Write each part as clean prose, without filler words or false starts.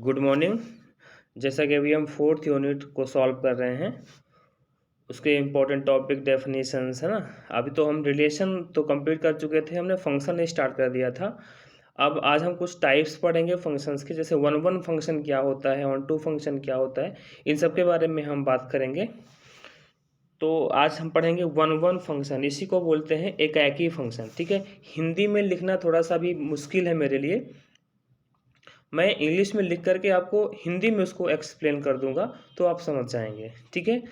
Good morning. जैसा कि अभी हम फोर्थ यूनिट को सॉल्व कर रहे हैं, उसके इम्पोर्टेंट टॉपिक डेफिनेशंस है ना। अभी तो हम रिलेशन तो कंप्लीट कर चुके थे, हमने फंक्शन स्टार्ट कर दिया था। अब आज हम कुछ टाइप्स पढ़ेंगे फंक्शंस के, जैसे वन वन फंक्शन क्या होता है, वन टू फंक्शन क्या होता है, इन सब के बारे में हम बात करेंगे। तो आज हम पढ़ेंगे वन वन फंक्शन, इसी को बोलते हैं एकाकी फंक्शन। ठीक है, हिंदी में लिखना थोड़ा सा भी मुश्किल है मेरे लिए, मैं इंग्लिश में लिख करके आपको हिंदी में उसको एक्सप्लेन कर दूंगा तो आप समझ जाएंगे। ठीक है,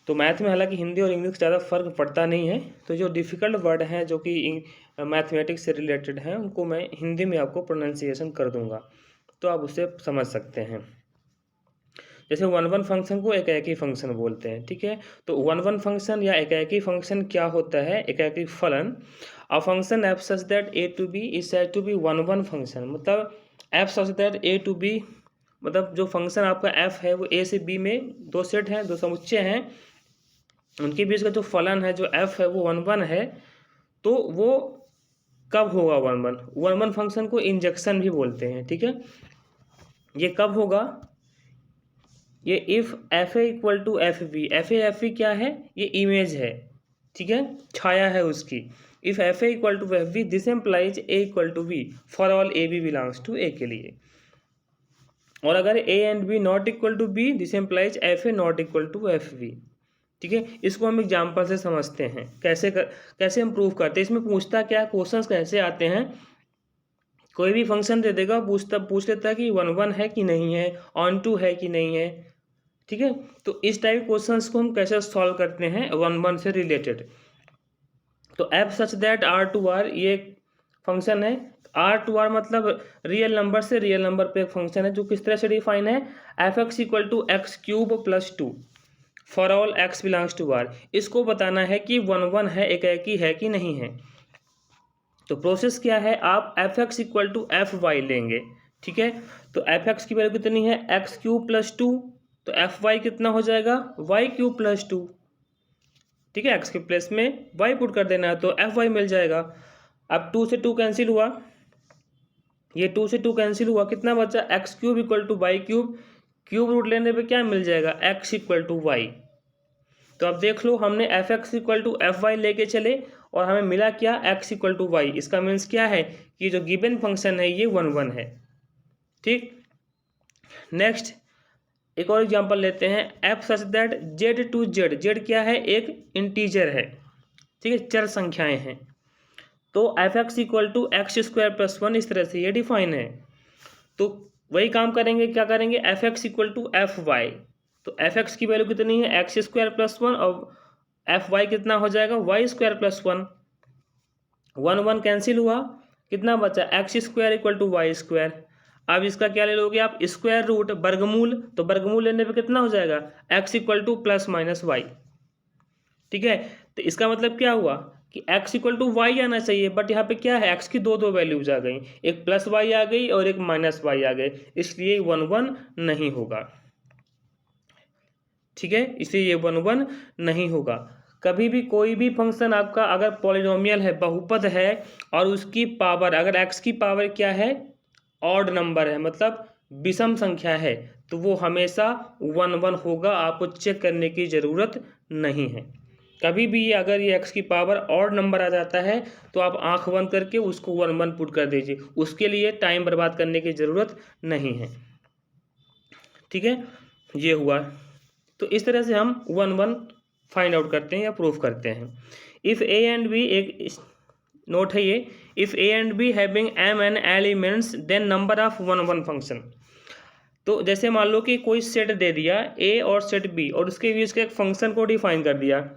तो मैथ में हालांकि हिंदी और इंग्लिश ज़्यादा फ़र्क पड़ता नहीं है, तो जो डिफ़िकल्ट वर्ड हैं जो कि मैथमेटिक्स से रिलेटेड हैं उनको मैं हिंदी में आपको प्रोनाउंसिएशन कर दूंगा, तो आप उसे समझ सकते हैं। जैसे वन वन फंक्शन को एकाकी फंक्शन बोलते हैं। ठीक है, तो वन वन फंक्शन या एकाकी फंक्शन क्या होता है? एकाकी फलन, a function f such that A to B is said to be one one function. मतलब f such that A to B, मतलब जो फंक्शन आपका एफ है वो ए से बी में दो सेट हैं, दो समुच्चय हैं, उनके बीच का जो फलन है, जो एफ है, वो वन वन है। तो वो कब होगा one one? One one function को इंजेक्शन भी बोलते हैं। ठीक है, ये कब होगा? ये if f A equal to f b, f a क्या है? ये इमेज है, ठीक है, छाया है उसकी। If f A equal to f B this implies A equal to B for all A B belongs to A के लिए। और अगर A and B not equal to B this implies f A not equal to f B. ठीक है, इसको हम example से समझते हैं, कैसे हम प्रूव करते हैं। इसमें पूछता क्या, क्वेश्चंस कैसे आते हैं, कोई भी फंक्शन दे देगा, पूछ लेता है कि वन वन है कि नहीं है, ऑन टू है कि नहीं है। ठीक है, तो इस टाइप क्वेश्चंस को हम कैसे सॉल्व करते हैं वन वन से रिलेटेड। तो f such that R to R ये फंक्शन है। आर टू आर मतलब रियल नंबर से रियल नंबर पे एक फंक्शन है, जो किस तरह से डिफाइन है? F x equal to x cube plus two for all x belongs to R. इसको बताना है कि वन वन है, एकाकी है कि नहीं है। तो प्रोसेस क्या है, आप f x equal to f y लेंगे। ठीक है, तो एफ एक्स की वैल्यू कितनी है? एक्स क्यूब प्लस टू, तो एफ वाई कितना हो जाएगा? Y cube plus two. ठीक है, एक्स के प्लेस में वाई पुट कर देना है तो एफ वाई मिल जाएगा। अब टू से टू कैंसिल हुआ, ये टू से टू कैंसिल हुआ, कितना बचा? X cube equal to y cube, cube root लेने पे क्या मिल जाएगा? X equal to y. तो अब देख लो, हमने f x equal to f y लेके चले और हमें मिला क्या? X equal to y. इसका मीन्स क्या है कि जो गिवन फंक्शन है ये वन वन है। ठीक, नेक्स्ट एक और एग्जांपल लेते हैं, f such that Z to Z, Z क्या है? एक इंटीजर है, ठीक है, चर संख्याएं हैं। तो f x equal to x square plus one, इस तरह से ये डिफाइन है। तो वही काम करेंगे, क्या करेंगे? F x equal to f y, तो एफ एक्स की वैल्यू कितनी है? एक्स स्क्वायर प्लस वन, और एफ वाई कितना हो जाएगा? Y square plus one. One one cancel हुआ, कितना बचा? X square equal to y square. अब इसका क्या ले लोगे आप? स्क्वायर रूट, वर्गमूल, तो वर्गमूल लेने पे कितना हो जाएगा? X equal to plus minus y. ठीक है, तो इसका मतलब क्या हुआ कि x इक्वल टू वाई आना चाहिए, बट यहाँ पे क्या है? x की दो दो वैल्यूज आ गई, एक प्लस वाई आ गई और एक माइनस वाई आ गई, इसलिए वन वन नहीं होगा। ठीक है, इसलिए ये वन वन नहीं होगा। कभी भी कोई भी फंक्शन आपका अगर पॉलिनोमियल है, बहुपद है, और उसकी पावर अगर x की पावर क्या है? ऑड नंबर है, मतलब विषम संख्या है, तो वो हमेशा वन वन होगा, आपको चेक करने की ज़रूरत नहीं है। कभी भी अगर ये x की पावर ऑड नंबर आ जाता है तो आप आंख बंद करके उसको वन वन पुट कर दीजिए, उसके लिए टाइम बर्बाद करने की ज़रूरत नहीं है। ठीक है, ये हुआ। तो इस तरह से हम वन वन फाइंड आउट करते हैं या प्रूफ करते हैं। इफ़ ए एंड बी, एक नोट है ये, if A and B having m n elements then number of one one function. तो जैसे मान लो कि कोई सेट दे दिया ए और सेट बी, और उसके बीच के एक फंक्शन को डिफाइन कर दिया,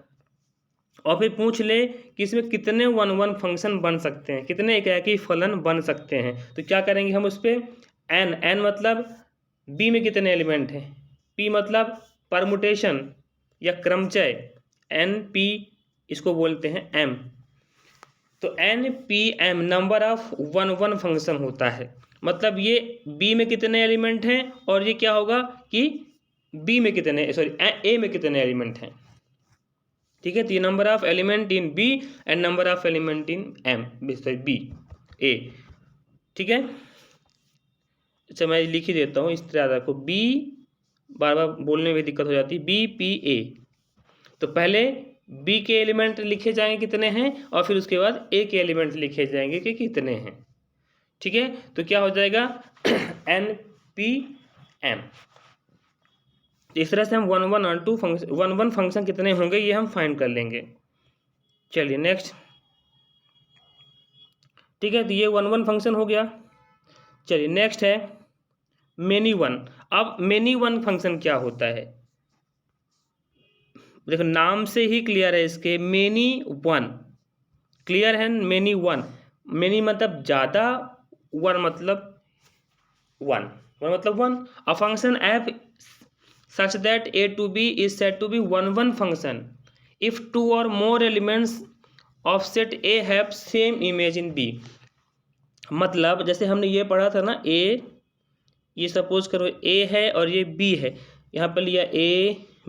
और फिर पूछ ले कि इसमें कितने वन वन फंक्शन बन सकते हैं, कितने एकाकी फलन बन सकते हैं। तो क्या करेंगे हम उस पर? एन, एन मतलब बी में कितने एलिमेंट हैं, पी मतलब परमुटेशन या क्रमचय, एन पी इसको बोलते हैं एम। तो n p m number of one one function होता है, मतलब ये बी में कितने एलिमेंट हैं और ये क्या होगा कि बी में कितने, सॉरी ए में कितने एलिमेंट हैं। ठीक है, तो ये number of element in B and number of element in M, B A. ठीक है, अच्छा मैं लिख ही देता हूँ, इस तरह याद रखो, बी, बार बार बोलने में दिक्कत हो जाती है, बी पी ए। तो पहले बी के एलिमेंट लिखे जाएंगे कितने हैं, और फिर उसके बाद ए के एलिमेंट लिखे जाएंगे कि कितने हैं। ठीक है, तो क्या हो जाएगा एन पी एम। इस तरह से हम 1 1 और 2 फंक्शन 1 1 फंक्शन कितने होंगे ये हम फाइंड कर लेंगे। चलिए नेक्स्ट। ठीक है, तो ये 1 1 फंक्शन हो गया। चलिए नेक्स्ट है मेनी वन। अब मेनी वन फंक्शन क्या होता है, देखो नाम से ही क्लियर है इसके, मेनी वन क्लियर है, मेनी वन, मेनी मतलब ज़्यादा, वन मतलब वन, वन मतलब one. A function F such that a to b is said to be 1 1 function if two or more elements of set a have same image in b। मतलब जैसे हमने ये पढ़ा था ना, a, ये सपोज करो a है और ये b है, यहाँ पर लिया a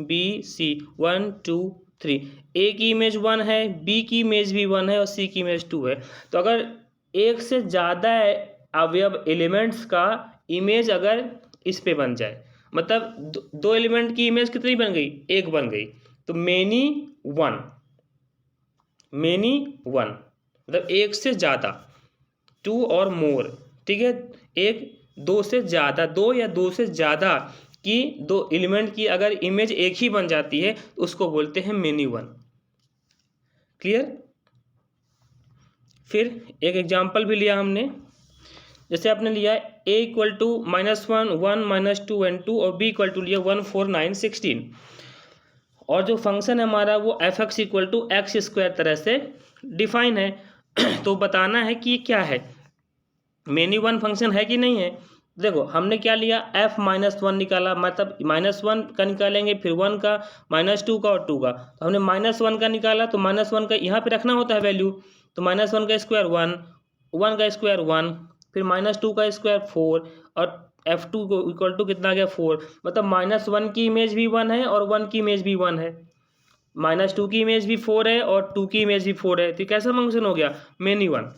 b c 1 2 3, a की इमेज 1 है, b की इमेज भी 1 है और c की इमेज 2 है। तो अगर एक से ज़्यादा अवयव एलिमेंट्स का इमेज अगर इस पे बन जाए, मतलब दो एलिमेंट की इमेज कितनी बन गई, एक बन गई, तो मेनी वन, मेनी वन मतलब एक से ज़्यादा, टू और मोर। ठीक है, एक दो से ज़्यादा, दो या दो से ज़्यादा की दो एलिमेंट की अगर इमेज एक ही बन जाती है तो उसको बोलते हैं मेनी वन। क्लियर। फिर एक एग्जांपल भी लिया हमने, जैसे आपने लिया a इक्वल टू -1 1 -2 एंड 2 और b इक्वल टू लिया 1 4 9 16, और जो फंक्शन है हमारा वो f(x) equal to x square तरह से डिफाइन है। तो बताना है कि ये क्या है, मेनी वन फंक्शन है कि नहीं है। देखो हमने क्या लिया, f-1 निकाला, मतलब -1 का निकालेंगे, फिर 1 का, -2 का और 2 का। तो हमने -1 का निकाला तो -1 का यहाँ पे रखना होता है वैल्यू, तो -1 का स्क्वायर 1, 1 का स्क्वायर 1, फिर -2 का स्क्वायर 4 और f2 को इक्वल टू कितना आ गया 4। मतलब -1 की इमेज भी 1 है और 1 की इमेज भी 1 है, -2 की इमेज भी 4 है और 2 की इमेज भी 4 है। तो कैसा फंक्शन हो गया, मेनी वन,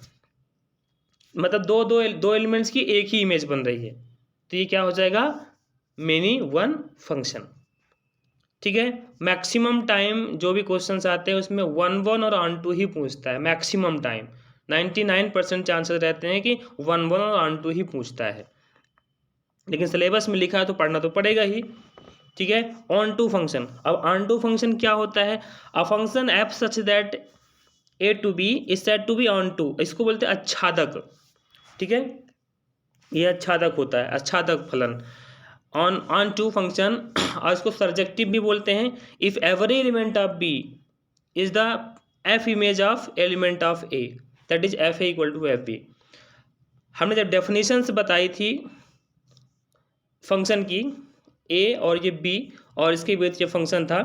मतलब दो एलिमेंट्स की एक ही इमेज बन रही है, तो ये क्या हो जाएगा, मेनी वन फंक्शन। ठीक है, मैक्सिमम टाइम जो भी क्वेश्चंस आते हैं उसमें 1 1 और ऑन टू ही पूछता है, मैक्सिमम टाइम 99% चांसेस रहते हैं कि 1 1 और ऑन टू ही पूछता है, लेकिन सिलेबस में लिखा है तो पढ़ना तो पड़ेगा ही। ठीक है, ऑन टू फंक्शन। अब ऑन टू फंक्शन क्या होता है, अ function f such that a to b is said to be on to, इसको बोलते हैं आच्छादक। ठीक है, ये आच्छादक होता है, आच्छादक फलन, ऑन टू फंक्शन, और इसको सर्जेक्टिव भी बोलते हैं। If every element of b is the f image of element of a, that is f a equal to f b. हमने जब डेफिनेशंस बताई थी फंक्शन की, a और ये b और इसके बीच ये फंक्शन था,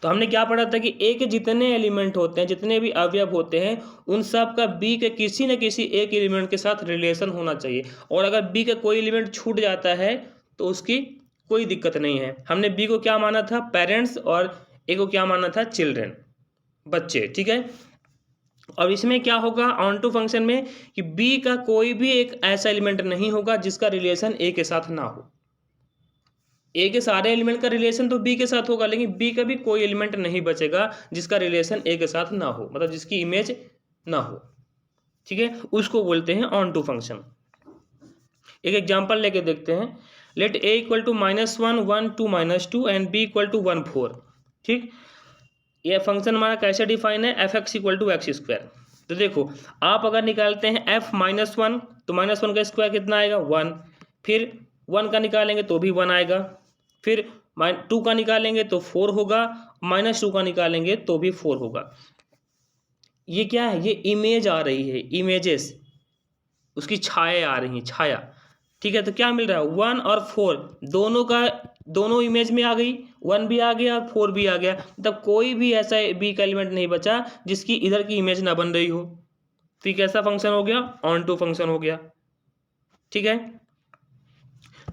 तो हमने क्या पढ़ा था कि ए के जितने एलिमेंट होते हैं, जितने भी अवयव होते हैं, उन सब का बी के किसी न किसी एक एलिमेंट के साथ रिलेशन होना चाहिए, और अगर बी का कोई एलिमेंट छूट जाता है तो उसकी कोई दिक्कत नहीं है। हमने बी को क्या माना था, पेरेंट्स, और ए को क्या माना था, चिल्ड्रेन, बच्चे। ठीक है, और इसमें क्या होगा ऑन टू फंक्शन में कि बी का कोई भी एक ऐसा एलिमेंट नहीं होगा जिसका रिलेशन ए के साथ ना हो। ए के सारे एलिमेंट का रिलेशन तो बी के साथ होगा, लेकिन बी का भी कोई एलिमेंट नहीं बचेगा जिसका रिलेशन ए के साथ ना हो, मतलब जिसकी इमेज ना हो। ठीक है, उसको बोलते हैं ऑन टू फंक्शन। एक एग्जांपल लेके देखते हैं, let A equal to -1 1 2 -2 and B equal to 1 4। ठीक, ये फंक्शन हमारा कैसे डिफाइन है, f(x) equal to x square. तो देखो आप अगर निकालते हैं f-1 तो -1 का स्क्वायर कितना आएगा 1, फिर 1 का निकालेंगे तो भी 1 आएगा, फिर 2 का निकालेंगे तो 4 होगा, -2 का निकालेंगे तो भी 4 होगा। ये क्या है, ये इमेज आ रही है, इमेजेस, उसकी छाया आ रही है, छाया। ठीक है, तो क्या मिल रहा है, 1 और 4 दोनों इमेज में आ गई, 1 भी आ गया और 4 भी आ गया, मतलब कोई भी ऐसा बी का एलिमेंट नहीं बचा जिसकी इधर की इमेज ना बन रही हो। तो ये कैसा फंक्शन हो गया, ऑन टू फंक्शन हो गया। ठीक है,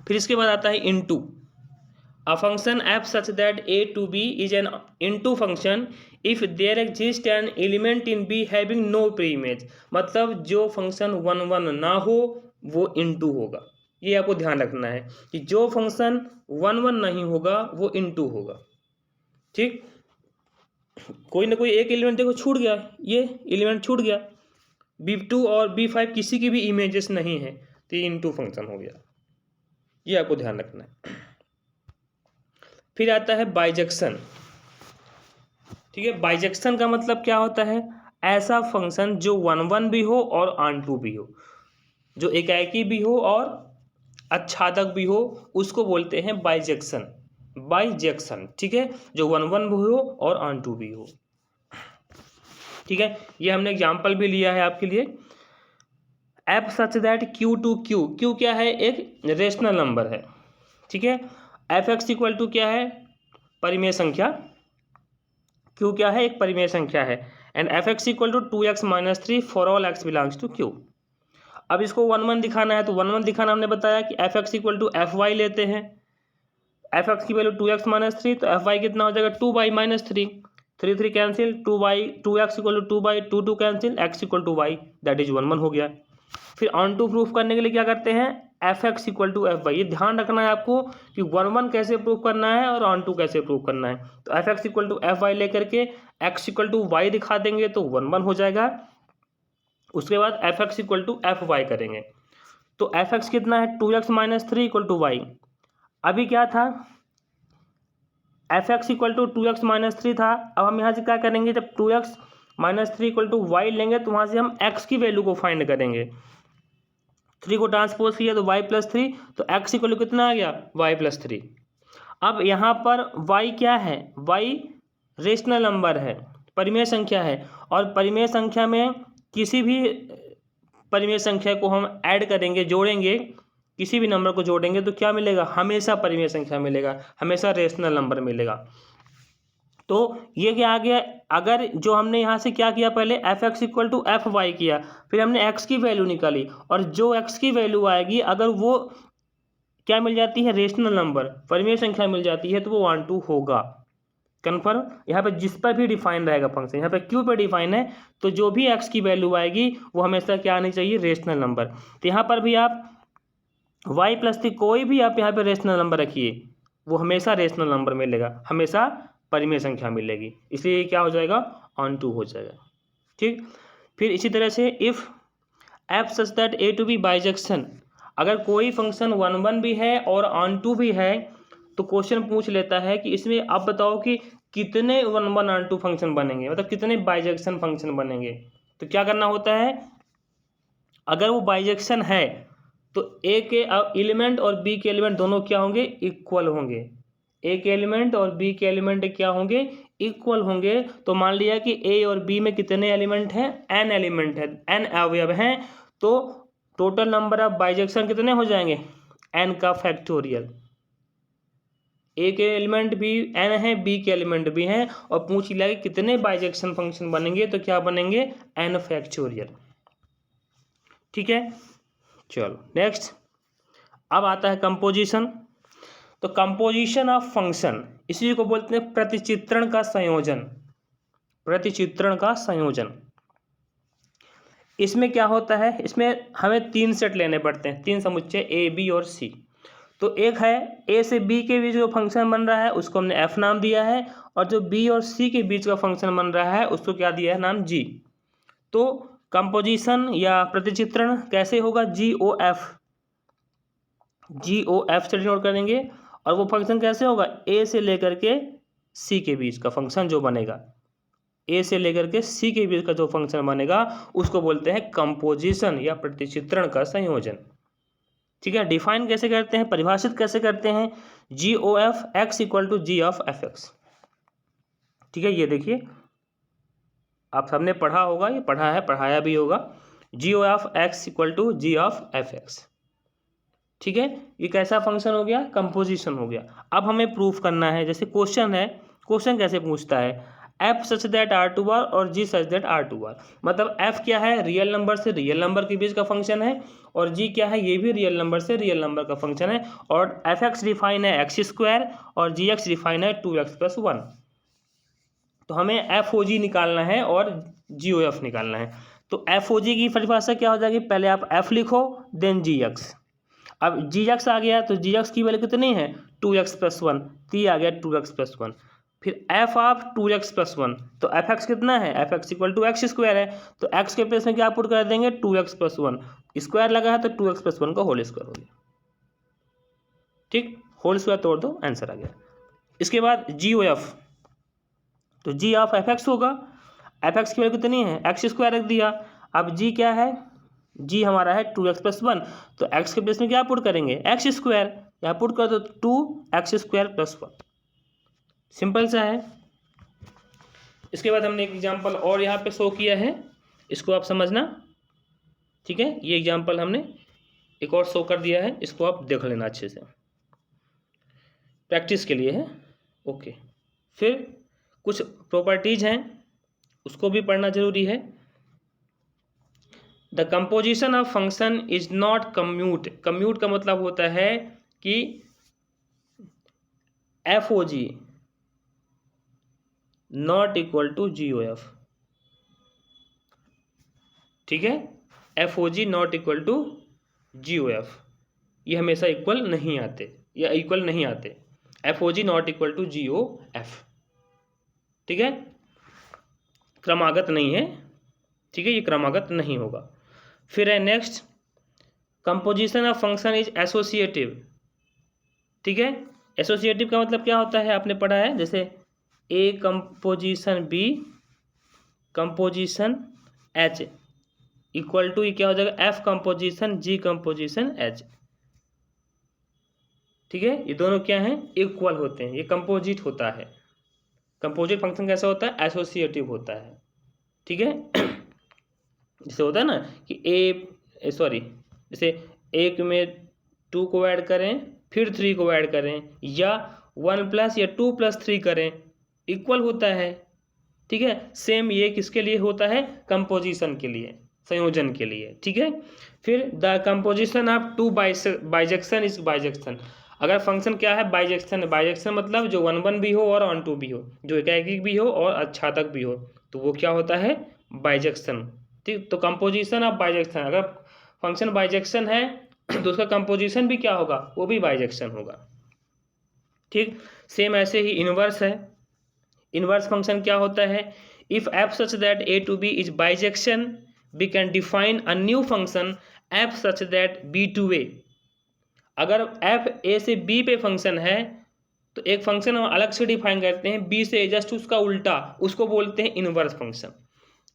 फिर इसके बाद आता है into. A function f such that a to b is an into function if there exists an element in b having no pre-image, मतलब जो फंक्शन 1 1 ना हो वो इनटू होगा। ये आपको ध्यान रखना है कि जो फंक्शन 1 1 नहीं होगा वो इनटू होगा। ठीक, कोई ना कोई एक एलिमेंट देखो छूट गया, ये एलिमेंट छूट गया, B2 और B5 किसी की भी इमेजेस नहीं है तो ये इनटू फंक्शन हो गया। ये आपको ध्यान रखना है। फिर आता है बाइजेक्शन। ठीक है, बाइजेक्शन का मतलब क्या होता है? ऐसा फंक्शन जो 1 1 भी हो और ऑन टू भी हो, जो एकाएकी भी हो और आच्छादक भी हो, उसको बोलते हैं बाइजेक्शन। बाइजेक्शन, ठीक है, जो 1 1 भी हो और ऑन टू भी हो। ठीक है, ये हमने एग्जाम्पल भी लिया है आपके लिए। F such that Q to Q, Q क्या है? एक रेशनल नंबर है। ठीक है, एफ एक्स इक्वल टू क्या है? परिमेय संख्या। क्यू क्या है? एक परिमेय संख्या है। And f x equal to 2x - 3 for all x belongs to Q. अब इसको 1 1 दिखाना है तो 1 1 दिखाना हमने बताया कि f x equal to f y लेते हैं। एफ एक्स की वैल्यू 2x - 3 तो एफ वाई कितना हो जाएगा? 2y - 3, 3 3 cancel, 2x equal to 2y, 2 2 cancel, x equal to y, that is 1 1 हो गया। फिर ऑन टू प्रूफ करने के लिए क्या करते हैं? F x equal to f y. ये ध्यान रखना है आपको कि 1 1 कैसे प्रूफ करना है और ऑन टू कैसे प्रूफ करना है। तो f x equal to f y लेकर के एक्स इक्वल टू वाई दिखा देंगे तो 1 1 हो जाएगा। उसके बाद f x equal to f y करेंगे तो एफ एक्स कितना है? 2x - 3 equal to Y. अभी क्या था? F x equal to 2x - 3 था। अब हम यहाँ से क्या करेंगे? जब 2x - 3 इक्वल टू वाई लेंगे तो वहाँ से हम x की वैल्यू को फाइंड करेंगे। 3 को ट्रांसपोज किया तो y + 3, तो x इक्वल टू कितना आ गया? y + 3। अब यहाँ पर y क्या है? y रेशनल नंबर है, परिमेय संख्या है, और परिमेय संख्या में किसी भी परिमेय संख्या को हम ऐड करेंगे, जोड़ेंगे, किसी भी नंबर को जोड़ेंगे तो क्या मिलेगा? हमेशा परिमेय संख्या मिलेगा, हमेशा रेशनल नंबर मिलेगा। तो ये क्या आ गया? अगर जो हमने यहाँ से क्या किया, पहले f x equal to f y किया, फिर हमने एक्स की वैल्यू निकाली, और जो एक्स की वैल्यू आएगी अगर वो क्या मिल जाती है? रेशनल नंबर, परिमेय संख्या मिल जाती है, तो वो 1 2 होगा। कन्फर्म? यहाँ पे जिस पर भी डिफाइन रहेगा फंक्शन, यहाँ पे क्यू पे डिफाइन है, तो जो भी एक्स की वैल्यू आएगी वो हमेशा क्या आनी चाहिए? Rational number. तो यहाँ पर भी आप y + 3 कोई भी आप यहाँ पे रेशनल नंबर रखिए, वो हमेशा रेशनल नंबर मिलेगा, हमेशा परिमेय संख्या मिलेगी, इसलिए क्या हो जाएगा? ऑन टू हो जाएगा। ठीक, फिर इसी तरह से if f such that A to B bijection, अगर कोई फंक्शन 1 1 भी है और ऑन टू भी है तो क्वेश्चन पूछ लेता है कि इसमें आप बताओ कि कितने 1 1 ऑन टू फंक्शन बनेंगे, मतलब कितने बाइजेक्शन फंक्शन बनेंगे। तो क्या करना होता है? अगर वो बाइजेक्शन है तो ए के एलिमेंट और बी के एलिमेंट दोनों क्या होंगे? इक्वल होंगे। ए के एलिमेंट और बी के एलिमेंट क्या होंगे? इक्वल होंगे। तो मान लिया कि ए और बी में कितने एलिमेंट हैं? n एलिमेंट है, n अवयव हैं, तो टोटल नंबर ऑफ बाइजेक्शन कितने हो जाएंगे? n का फैक्टोरियल। ए के एलिमेंट भी n है, बी के एलिमेंट भी हैं, और पूछ लिया कि कितने बाइजेक्शन फंक्शन बनेंगे, तो क्या बनेंगे? n factorial. ठीक है, चलो नेक्स्ट। अब आता है कंपोजिशन। तो कंपोजिशन ऑफ फंक्शन, इसी को बोलते हैं प्रतिचित्रण का संयोजन। प्रतिचित्रण का संयोजन, इसमें क्या होता है? इसमें हमें 3 सेट लेने पड़ते हैं, 3 समुच्चय ए बी और सी। तो एक है ए से बी के बीच जो फंक्शन बन रहा है उसको हमने एफ नाम दिया है, और जो बी और सी के बीच का फंक्शन बन रहा है उसको क्या दिया है? नाम जी। तो कंपोजिशन या प्रतिचित्रण कैसे होगा? GOF, GOF से डिनोट करेंगे। और वो फंक्शन कैसे होगा? ए से लेकर के सी के बीच का फंक्शन जो बनेगा, ए से लेकर के सी के बीच का जो फंक्शन बनेगा उसको बोलते हैं कंपोजिशन या प्रतिचित्रण का संयोजन। ठीक है, डिफाइन कैसे करते हैं, परिभाषित कैसे करते हैं? GOF x equal to G of f x. ठीक है, ये देखिए आप सबने पढ़ा होगा, ये पढ़ा है, पढ़ाया भी होगा। GOF x equal to G of f x. ठीक है, ये कैसा फंक्शन हो गया? कंपोजिशन हो गया। अब हमें प्रूफ करना है, जैसे क्वेश्चन है, क्वेश्चन कैसे पूछता है? f सच दैट R2R और G सच दैट R2R, मतलब f क्या है? रियल नंबर से रियल नंबर के बीच का फंक्शन है, और g क्या है? ये भी रियल नंबर से रियल नंबर का फंक्शन है, और एफ एक्स डिफाइन है x² और जी एक्स डिफाइन है 2x + 1। तो हमें FOG निकालना है और GOF निकालना है। तो एफ ओ जी की परिभाषा क्या हो जाएगी, पहले आप एफ लिखो देन जी एक्स। अब जी एक्स आ गया तो जी एक्स की वैल्यू कितनी है 2x+1, तो ये आ गया 2x+1। फिर एफ ऑफ 2x+1, तो एफ एक्स कितना है, f x equal to x square है, तो एक्स के प्लेस में क्या पुट कर देंगे 2x+1, स्क्वायर लगा है तो 2x+1 का होल स्क्वायर हो गया। ठीक, होल स्क्वायर तोड़ दो, आंसर आ गया। इसके बाद जी ओ एफ, तो जी ऑफ एफ एक्स होगा, एफ एक्स की वैल्यू कितनी है एक्स स्क्वायर रख दिया। अब जी क्या है, जी हमारा है 2x+1, तो एक्स के प्लेस में क्या पुट करेंगे एक्स स्क्वायर, यहाँ पुट कर दो 2x² + 1, सिंपल सा है। इसके बाद हमने एक एग्जांपल और यहाँ पे शो किया है, इसको आप समझना, ठीक है। ये एग्जांपल हमने एक और शो कर दिया है, इसको आप देख लेना अच्छे से, प्रैक्टिस के लिए है। ओके, फिर कुछ प्रॉपर्टीज हैं उसको भी पढ़ना जरूरी है। The composition of function is not commute, commute का मतलब होता है कि f o g not equal to g o f, ठीक है, f o g not equal to g o f, ये हमेशा इक्वल नहीं आते, या इक्वल नहीं आते, f o g not equal to g o f, ठीक है, क्रमागत नहीं है, ठीक है, ये क्रमागत नहीं होगा। फिर है next, composition of function is associative, ठीक है। एसोसिएटिव का मतलब क्या होता है, आपने पढ़ा है, जैसे A composition B composition H equal to, ये क्या हो जाएगा f composition G composition H, ठीक है, ये दोनों क्या हैं इक्वल होते हैं, ये कंपोजिट होता है। कंपोजिट फंक्शन कैसा होता है, एसोसिएटिव होता है, ठीक है। जैसे होता है ना कि जैसे एक में 2 को ऐड करें फिर 3 को ऐड करें, या 1+ या 2+3 करें, इक्वल होता है, ठीक है। सेम ये किसके लिए होता है, कंपोजिशन के लिए, संयोजन के लिए, ठीक है। फिर the composition of 2 bijection is bijection, अगर फंक्शन क्या है बाइजेक्शन, बाइजेक्शन मतलब जो 1 भी हो और 1 भी हो, जो एकाएकिक भी हो और अच्छातक भी हो, तो वो क्या होता है बाइजेक्शन, ठीक। तो कंपोजिशन ऑफ बाइजेक्शन, अगर फंक्शन बाइजेक्शन है तो उसका कंपोजिशन भी क्या होगा, वो भी बाइजेक्शन होगा, ठीक। सेम ऐसे ही इनवर्स है, इनवर्स फंक्शन क्या होता है, if f such that A to B is bijection we can define a new function f such that B to A, अगर एफ ए से बी पे फंक्शन है तो एक फंक्शन हम अलग से डिफाइन करते हैं बी से जस्ट उसका उल्टा, उसको बोलते हैं inverse function,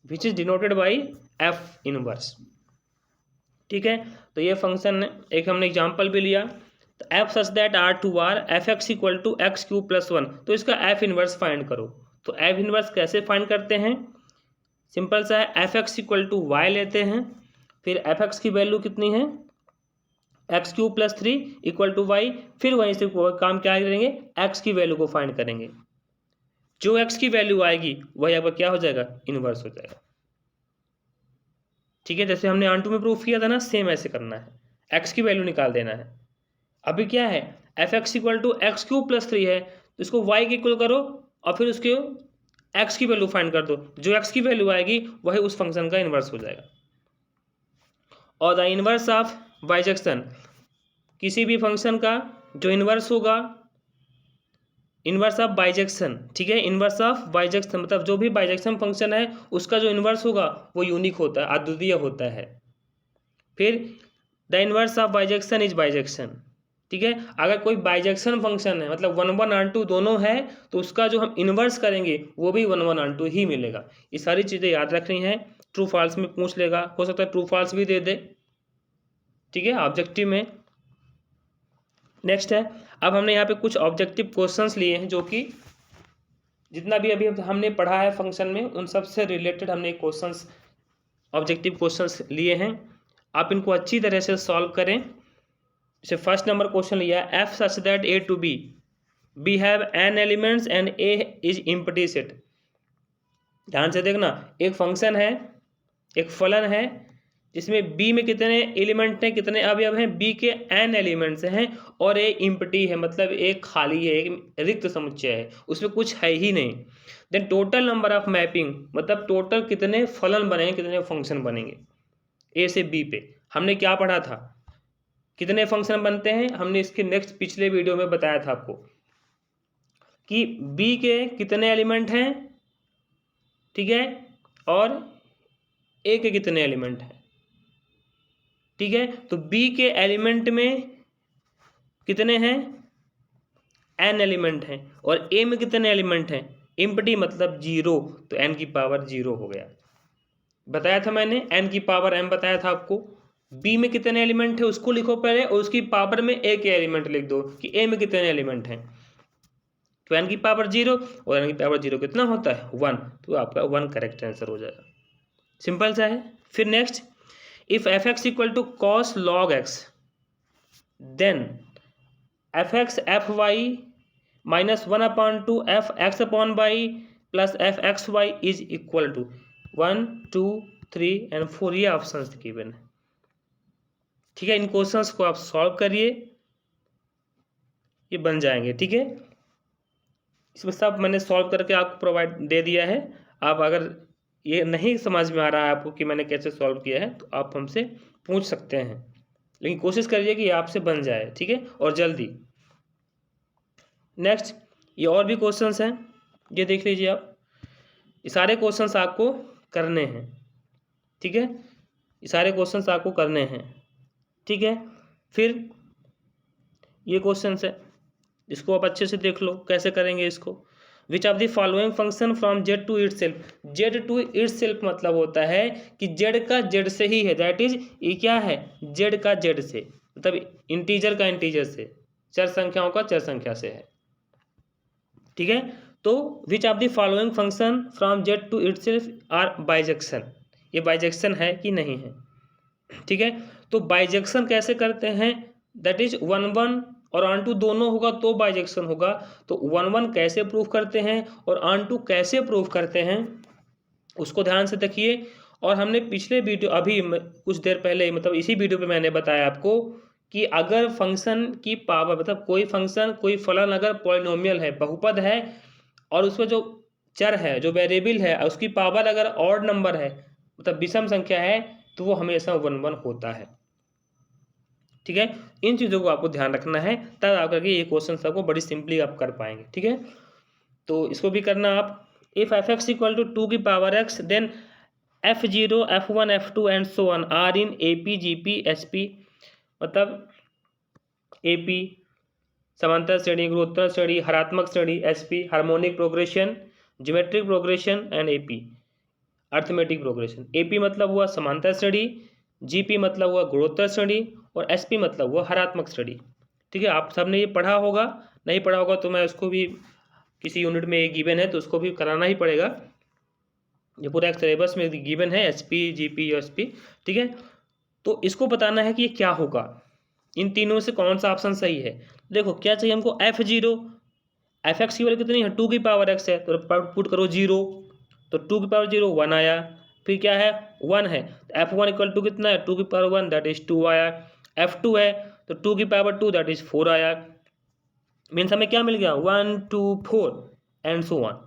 which is denoted by F inverse, ठीक है। तो ये फंक्शन एक हमने एग्जांपल भी लिया, तो f such that R to R f x equal to x³ + 1, तो इसका एफ इनवर्स फाइंड करो। तो एफ इनवर्स कैसे फाइंड करते हैं, सिंपल सा है, f x equal to y लेते हैं, फिर एफ एक्स की वैल्यू कितनी है x³ + 3 इक्वल टू वाई, फिर वहीं से काम क्या करेंगे x की वैल्यू को फाइंड करेंगे, जो x की वैल्यू आएगी वही आपका क्या हो जाएगा इनवर्स हो जाएगा, ठीक है। जैसे हमने ऑन टू में प्रूफ किया था ना, सेम ऐसे करना है, x की वैल्यू निकाल देना है। अभी क्या है f x equal to x³ + 3 है, तो इसको y के इक्वल करो और फिर उसके x की वैल्यू फाइंड कर दो, जो x की वैल्यू आएगी वही उस फंक्शन का इनवर्स हो जाएगा। और द इनवर्स ऑफ बाइजेक्शन, किसी भी फंक्शन का जो इनवर्स होगा, इनवर्स ऑफ बाइजेक्शन, ठीक है, इनवर्स ऑफ बाइजेक्शन मतलब जो भी बाइजेक्शन फंक्शन है उसका जो इनवर्स होगा वो यूनिक होता है, अद्वितीय होता है। फिर the inverse of bijection is bijection, ठीक है, अगर कोई बाइजेक्शन फंक्शन है मतलब 1 1 और 2 दोनों है तो उसका जो हम इनवर्स करेंगे वो भी 1 1 और 2 ही मिलेगा। ये सारी चीज़ें याद रखनी है, ट्रू फॉल्स में पूछ लेगा, हो सकता है ट्रू फॉल्स भी दे दे, ठीक है, ऑब्जेक्टिव में। नेक्स्ट है, अब हमने यहाँ पे कुछ ऑब्जेक्टिव क्वेश्चंस लिए हैं, जो कि जितना भी अभी हमने पढ़ा है फंक्शन में उन सब से रिलेटेड हमने क्वेश्चंस ऑब्जेक्टिव क्वेश्चंस लिए हैं, आप इनको अच्छी तरह से सॉल्व करें। जैसे फर्स्ट नंबर क्वेश्चन लिया है, f such that A to B have n elements and A is empty set. ध्यान से देखना, एक फंक्शन है, एक फलन है जिसमें बी में कितने एलिमेंट हैं, कितने अवयव हैं, बी के n एलिमेंट्स हैं और ए इम्प्टी है, मतलब एक खाली है, एक रिक्त समुच्चय है, उसमें कुछ है ही नहीं। Then total number of mapping, मतलब टोटल कितने फलन बनेंगे, कितने फंक्शन बनेंगे ए से बी पे। हमने क्या पढ़ा था, कितने फंक्शन बनते हैं, हमने इसके नेक्स्ट पिछले वीडियो में बताया था आपको कि बी के कितने एलिमेंट हैं, ठीक है, और ए के कितने एलिमेंट हैं, ठीक है। तो बी के एलिमेंट में कितने हैं, एन एलिमेंट हैं, और ए में कितने एलिमेंट हैं, एम्प्टी मतलब 0, तो n की पावर 0 हो गया। बताया था मैंने, n की पावर m बताया था आपको। b में कितने एलिमेंट है उसको लिखो पहले, और उसकी पावर में a के एलिमेंट लिख दो कि a में कितने एलिमेंट हैं। तो n की पावर 0 और n की पावर 0 कितना होता है 1, तो आपका 1 करेक्ट आंसर हो जाएगा। सिंपल सा है। फिर next, if f x equal to cos log x, then f x f y minus 1/2 f x upon y plus f x y is equal to 1, 2, 3 and 4, ये ऑप्शन गिवन है, ठीक है। इन questions को आप solve करिए, ये बन जाएंगे, ठीक है। इसमें सब मैंने सॉल्व करके आपको प्रोवाइड दे दिया है। आप अगर ये नहीं समझ में आ रहा है आपको कि मैंने कैसे सॉल्व किया है, तो आप हमसे पूछ सकते हैं, लेकिन कोशिश करिए कि आपसे बन जाए, ठीक है, और जल्दी। नेक्स्ट, ये और भी क्वेश्चंस हैं, ये देख लीजिए आप। ये सारे क्वेश्चंस आपको करने हैं, ठीक है, ये सारे क्वेश्चंस आपको करने हैं, ठीक है। फिर ये क्वेश्चंस है, इसको आप अच्छे से देख लो कैसे करेंगे इसको। Which of the following function from Z to itself, Z to itself मतलब होता है कि जेड का जेड से ही है, दैट इज ये क्या है, जेड का जेड से, मतलब इंटीजर का इंटीजर से, चर संख्याओं का चर संख्या से है, ठीक है। तो which of the following function from Z to itself are bijection, ये बाइजेक्शन है कि नहीं है, ठीक है। तो बाइजेक्शन कैसे करते हैं, दैट इज 1 और ऑन2 दोनों होगा तो बाइजेक्शन होगा। तो 1 कैसे प्रूफ करते हैं और ऑन2 कैसे प्रूफ करते हैं, उसको ध्यान से देखिए। और हमने पिछले वीडियो, अभी कुछ देर पहले, मतलब इसी वीडियो पे मैंने बताया आपको कि अगर फंक्शन की पावर, मतलब कोई फंक्शन, कोई फलन अगर पॉलिनोमियल है, बहुपद है, और उसमें जो चर है, जो वेरिएबल है, उसकी पावर अगर ऑड नंबर है, मतलब विषम संख्या है, तो वो हमेशा 1 होता है, ठीक है। इन चीज़ों को आपको ध्यान रखना है, तब आप करके ये क्वेश्चन सबको बड़ी सिंपली आप कर पाएंगे, ठीक है। तो इसको भी करना आप। If f x equal to 2 की power x, then F0, F1, F2 and so on are in AP, GP, SP, मतलब AP समांतर श्रेणी, गुणोत्तर श्रेणी, हरात्मक श्रेणी, SP harmonic progression, geometric progression and AP arithmetic progression. AP मतलब हुआ समांतर श्रेणी, GP मतलब हुआ गुणोत्तर श्रेणी, और SP मतलब हुआ हरात्मक श्रेणी, ठीक है। आप सबने ये पढ़ा होगा, नहीं पढ़ा होगा तो मैं उसको भी, किसी यूनिट में ये गिवन है तो उसको भी कराना ही पड़ेगा, ये पूरा एक सिलेबस में गिवन है SP, GP, SP, ठीक है। तो इसको बताना है कि ये क्या होगा, इन तीनों से कौन सा ऑप्शन सही है। देखो क्या चाहिए हमको, F0, एफ एक्स की वैल्यू कितनी है, 2 की पावर x है, तो पुट करो 0, तो 2 की पावर 0 1 आया। फिर क्या है, 1 है, F1 इक्वल टू कितना है, 2 की पावर 1 दैट इज 2 आया। F2 है तो 2 की पावर 2 दैट इज 4 आया। मीन्स हमें क्या मिल गया, 1, 2, 4 एंड सो ऑन।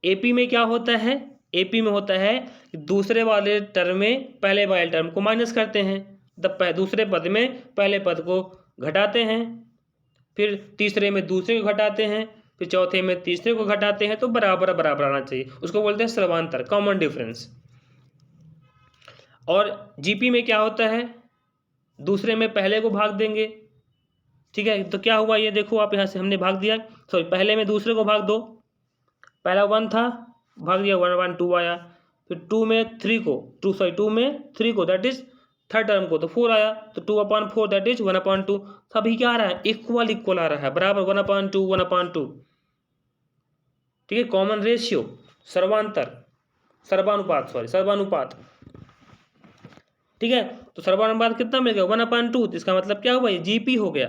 AP में क्या होता है, AP में होता है कि दूसरे वाले टर्म में पहले वाले टर्म को माइनस करते हैं, दूसरे पद में पहले पद को घटाते हैं, फिर तीसरे में दूसरे को घटाते हैं, फिर चौथे में तीसरे को घटाते हैं, तो बराबर बराबर आना चाहिए, उसको बोलते हैं सर्वांतर, कॉमन डिफरेंस। और GP में क्या होता है, दूसरे में पहले को भाग देंगे, ठीक है। तो क्या हुआ ये देखो आप, यहाँ से हमने भाग दिया, सॉरी पहले में दूसरे को भाग दो, पहला 1 था, भाग दिया 1, 1, 2 आया। फिर 2 में 3 को, 2 में 3 को दैट इज थर्ड टर्म को, तो 4 आया, तो 2/4 दैट इज 1/2। सभी क्या आ रहा है, इक्वल इक्वल आ रहा है, बराबर 1/2 1/2, ठीक है। कॉमन रेशियो, सर्वांतर, सर्वानुपात, सॉरी सर्वानुपात, ठीक है। तो सर्वानुपात कितना मिल गया 1/2, तो इसका मतलब क्या हुआ, ये GP हो गया,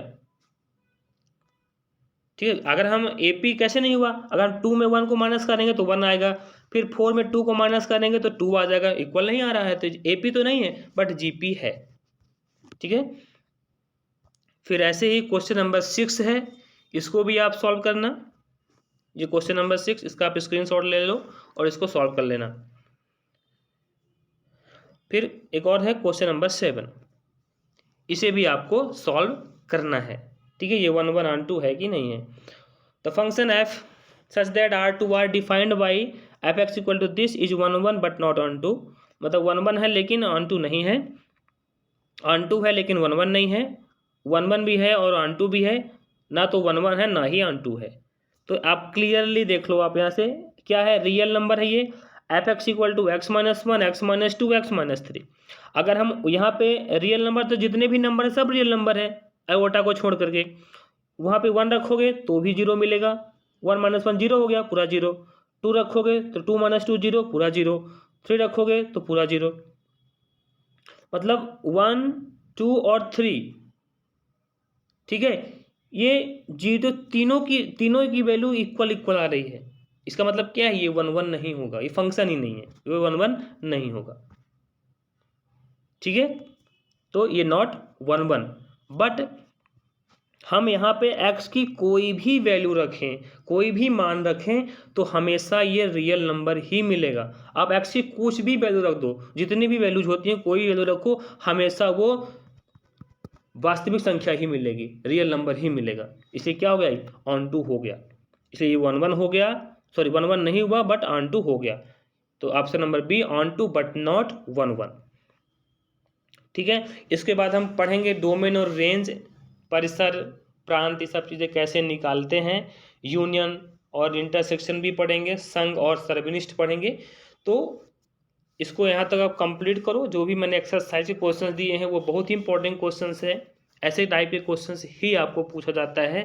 ठीक है। अगर हम AP कैसे नहीं हुआ, अगर हम 2 में 1 को माइनस करेंगे तो 1 आएगा, फिर 4 में 2 को माइनस करेंगे तो 2 आ जाएगा, इक्वल नहीं आ रहा है, तो AP तो नहीं है बट GP है, ठीक है। फिर ऐसे ही क्वेश्चन नंबर 6 है, इसको भी आप सॉल्व करना, ये क्वेश्चन नंबर 6, इसका आप स्क्रीनशॉट ले लो और इसको सॉल्व कर लेना। फिर एक और है क्वेश्चन नंबर 7, इसे भी आपको सॉल्व करना है, ठीक है। ये 1 1 ऑन 2 है कि नहीं है। The function f such that R2 are defined by f x equal to this is 1 1 but not on 2, मतलब 1 1 है लेकिन ऑन 2 नहीं है, ऑन 2 है लेकिन 1 1 नहीं है, 1 1 भी है और ऑन 2 भी है, ना तो 1 1 है ना ही ऑन 2 है। तो आप क्लियरली देख लो, आप यहाँ से क्या है, रियल नंबर है ये, f x equal to x minus 1, x minus 2, x minus 3। अगर हम यहाँ पे रियल नंबर, तो जितने भी नंबर है सब रियल नंबर है आयोटा को छोड़ करके, वहाँ पे 1 रखोगे तो भी 0 मिलेगा, 1 माइनस 1 0 हो गया, पूरा 0, 2 रखोगे तो 2 माइनस 2 0, पूरा 0, 3 रखोगे तो पूरा 0, मतलब 1 2 और 3, ठीक है। ये जीरो तीनों की वैल्यू इक्वल आ रही है, इसका मतलब क्या है, ये 1 1 नहीं होगा, ये फंक्शन ही नहीं है, ये 1 1 नहीं होगा, ठीक है। तो ये नॉट 1 1, बट हम यहाँ पे x की कोई भी वैल्यू रखें, कोई भी मान रखें, तो हमेशा ये रियल नंबर ही मिलेगा। आप x की कुछ भी वैल्यू रख दो, जितनी भी वैल्यूज होती हैं, कोई वैल्यू रखो, हमेशा वो वास्तविक संख्या ही मिलेगी, रियल नंबर ही मिलेगा। इसलिए क्या हो गया, ऑन 2 हो गया, इसलिए ये 1 1 हो गया, सॉरी 1 1 नहीं हुआ बट ऑन 2 हो गया। तो option number B, on 2 but not 1 1, ठीक है। इसके बाद हम पढ़ेंगे डोमेन और रेंज, परिसर, प्रांत, ये सब चीज़ें कैसे निकालते हैं, यूनियन और इंटरसेक्शन भी पढ़ेंगे, संघ और सर्वनिष्ठ पढ़ेंगे। तो इसको यहाँ तक आप कंप्लीट करो। जो भी मैंने एक्सरसाइज के क्वेश्चंस दिए हैं वो बहुत ही इंपॉर्टेंट क्वेश्चंस है, ऐसे टाइप के क्वेश्चंस ही आपको पूछा जाता है,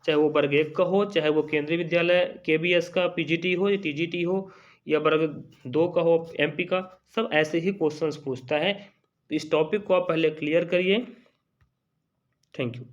चाहे वो वर्ग 1 का हो, चाहे वो केंद्रीय विद्यालय KBS का PGT हो या TGT हो, या वर्ग 2 का हो MP का, सब ऐसे ही क्वेश्चंस पूछता है। तो इस टॉपिक को आप पहले क्लियर करिए। Thank you.